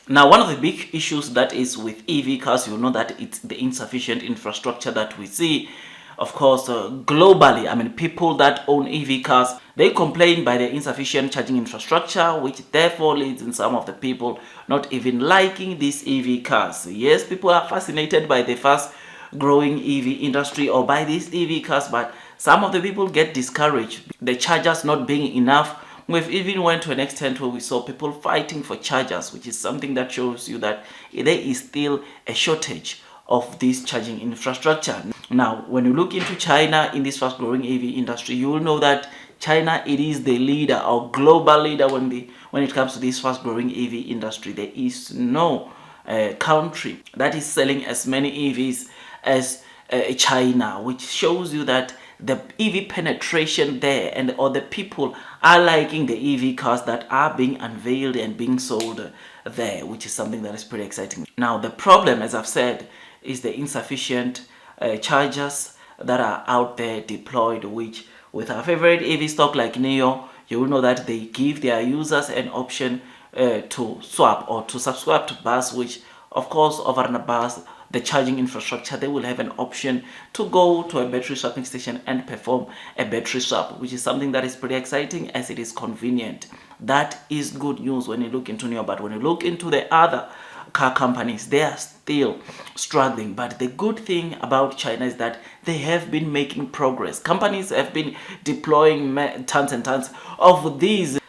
Now, one of the big issues that is with EV cars, you know that it's the insufficient infrastructure that we see. Of course, globally, I mean, people that own EV cars, they complain by the insufficient charging infrastructure, which therefore leads in some of the people not even liking these EV cars. Yes, people are fascinated by the fast growing EV industry or by these EV cars, but some of the people get discouraged. The chargers not being enough. We've even went to an extent where we saw people fighting for chargers, which is something that shows you that there is still a shortage of this charging infrastructure. Now, when you look into China in this fast-growing EV industry, you will know that China, it is the leader or global leader when it comes to this fast-growing EV industry. There is no country that is selling as many EVs as China, which shows you that the EV penetration there and or the people are liking the EV cars that are being unveiled and being sold there, which is something that is pretty exciting. Now, the problem, as I've said, is the insufficient chargers that are out there deployed, which with our favorite EV stock like NIO, you will know that they give their users an option to swap or to subscribe to bus, which of course over and above the charging infrastructure, they will have an option to go to a battery swapping station and perform a battery swap, which is something that is pretty exciting as it is convenient. That is good news when you look into NIO, but when you look into the other car companies, they are still struggling. But the good thing about China is that they have been making progress. Companies have been deploying tons and tons of these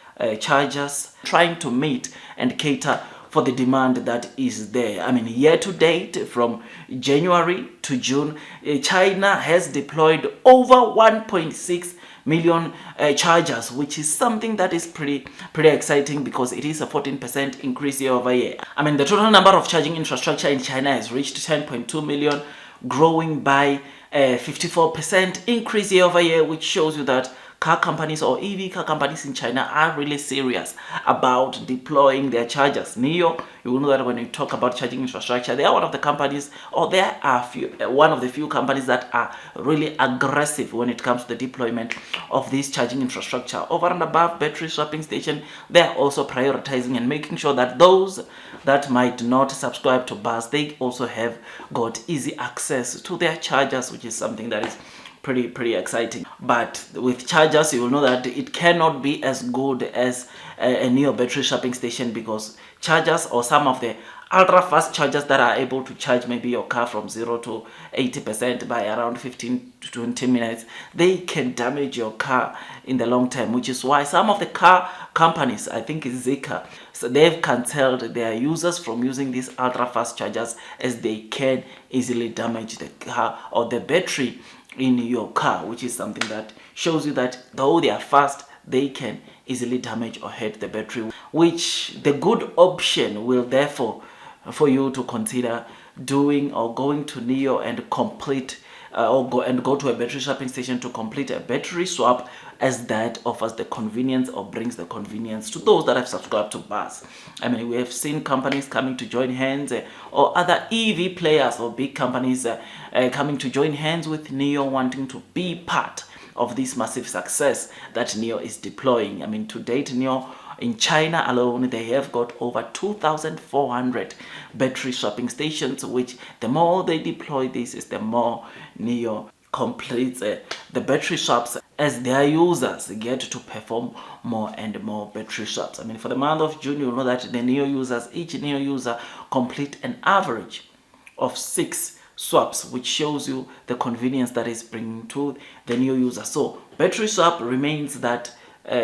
chargers, trying to meet and cater for the demand that is there. I mean, year to date, from January to June, China has deployed over 1.6 million chargers, which is something that is pretty exciting because it is a 14% increase year over year. I mean, the total number of charging infrastructure in China has reached 10.2 million, growing by 54% increase year over year, which shows you that car companies or EV car companies in China are really serious about deploying their chargers. NIO, you will know that when you talk about charging infrastructure, they are one of the companies, or there are one of the few companies that are really aggressive when it comes to the deployment of this charging infrastructure. Over and above battery swapping station, they are also prioritizing and making sure that those that might not subscribe to bus, they also have got easy access to their chargers, which is something that is pretty exciting. But with chargers, you will know that it cannot be as good as a NIO battery swapping station, because chargers or some of the ultra fast chargers that are able to charge maybe your car from 0 to 80% by around 15 to 20 minutes, they can damage your car in the long term, which is why some of the car companies, I think it's Zika, so they've cancelled their users from using these ultra fast chargers, as they can easily damage the car or the battery in your car, which is something that shows you that though they are fast, they can easily damage or hurt the battery, which the good option will therefore for you to consider doing or going to NIO and complete go to a battery swapping station to complete a battery swap, as that offers the convenience or brings the convenience to those that have subscribed to bus. I mean, we have seen companies coming to join hands or other EV players or big companies coming to join hands with NIO, wanting to be part of this massive success that NIO is deploying. I mean, to date, NIO in China alone, they have got over 2,400 battery swapping stations, which the more they deploy this, is the more NIO completes the battery swaps, as their users get to perform more and more battery swaps. I mean, for the month of June, you'll know that the NIO users, each NIO user complete an average of 6 swaps, which shows you the convenience that is bringing to the NIO user. So battery swap remains that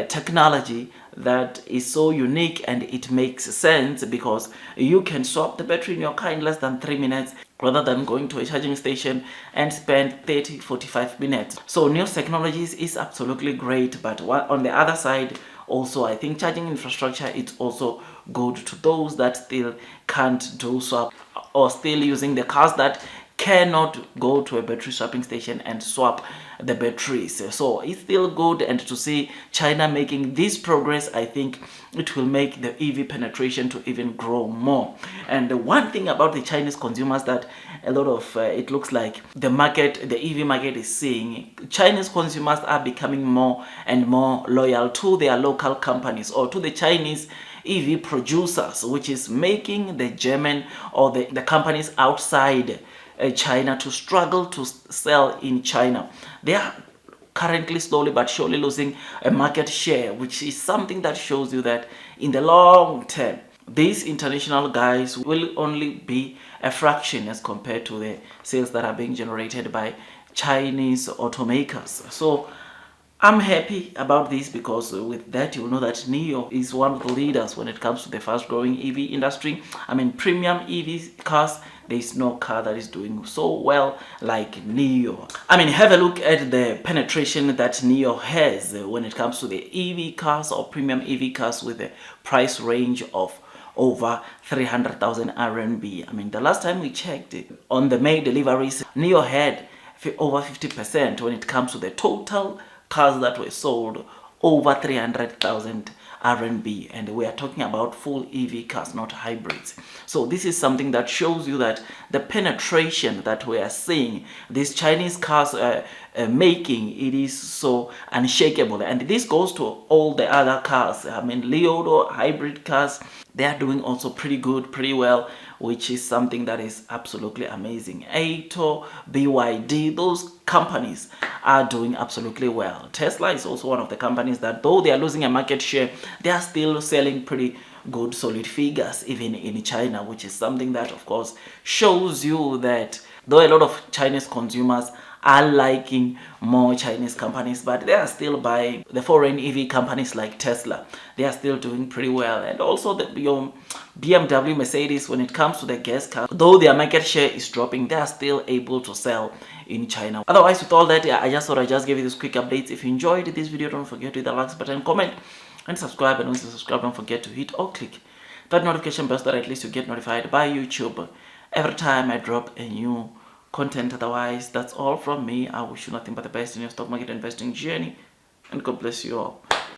technology that is so unique, and it makes sense because you can swap the battery in your car in less than 3 minutes, rather than going to a charging station and spend 30-45 minutes. So NIO's technologies is absolutely great, but on the other side also, I think charging infrastructure is also good to those that still can't do swap, or still using the cars that cannot go to a battery swapping station and swap the batteries. So it's still good, and to see China making this progress, I think it will make the EV penetration to even grow more. And the one thing about the Chinese consumers that a lot of it looks like the EV market is seeing, Chinese consumers are becoming more and more loyal to their local companies or to the Chinese EV producers, which is making the German or the companies outside China to struggle to sell in China. They are currently slowly but surely losing a market share, which is something that shows you that in the long term, these international guys will only be a fraction as compared to the sales that are being generated by Chinese automakers. So I'm happy about this, because with that you know that NIO is one of the leaders when it comes to the fast growing EV industry. I mean, premium EV cars, there is no car that is doing so well like NIO. I mean, have a look at the penetration that NIO has when it comes to the EV cars or premium EV cars with a price range of over 300,000 RMB. I mean, the last time we checked on the May deliveries, NIO had over 50% when it comes to the total cars that were sold over 300,000 RMB, and we are talking about full EV cars, not hybrids. So this is something that shows you that the penetration that we are seeing these Chinese cars making, it is so unshakable. And this goes to all the other cars. I mean, Leodo hybrid cars, they are doing also pretty good, pretty well, which is something that is absolutely amazing. Aito, BYD, those companies are doing absolutely well. Tesla is also one of the companies that, though they are losing a market share, they are still selling pretty good solid figures even in China, which is something that of course shows you that though a lot of Chinese consumers are liking more Chinese companies, but they are still buying the foreign EV companies like Tesla. They are still doing pretty well. And also your BMW, Mercedes, when it comes to the gas cars, though their market share is dropping, they are still able to sell in China. Otherwise, with all that, I just thought I'd just give you this quick update. If you enjoyed this video, don't forget to hit the like button, comment, and subscribe. And once you subscribe, don't forget to hit or click that notification bell so that at least you get notified by YouTube every time I drop a new content. Otherwise, that's all from me. I wish you nothing but the best in your stock market investing journey, and God bless you all.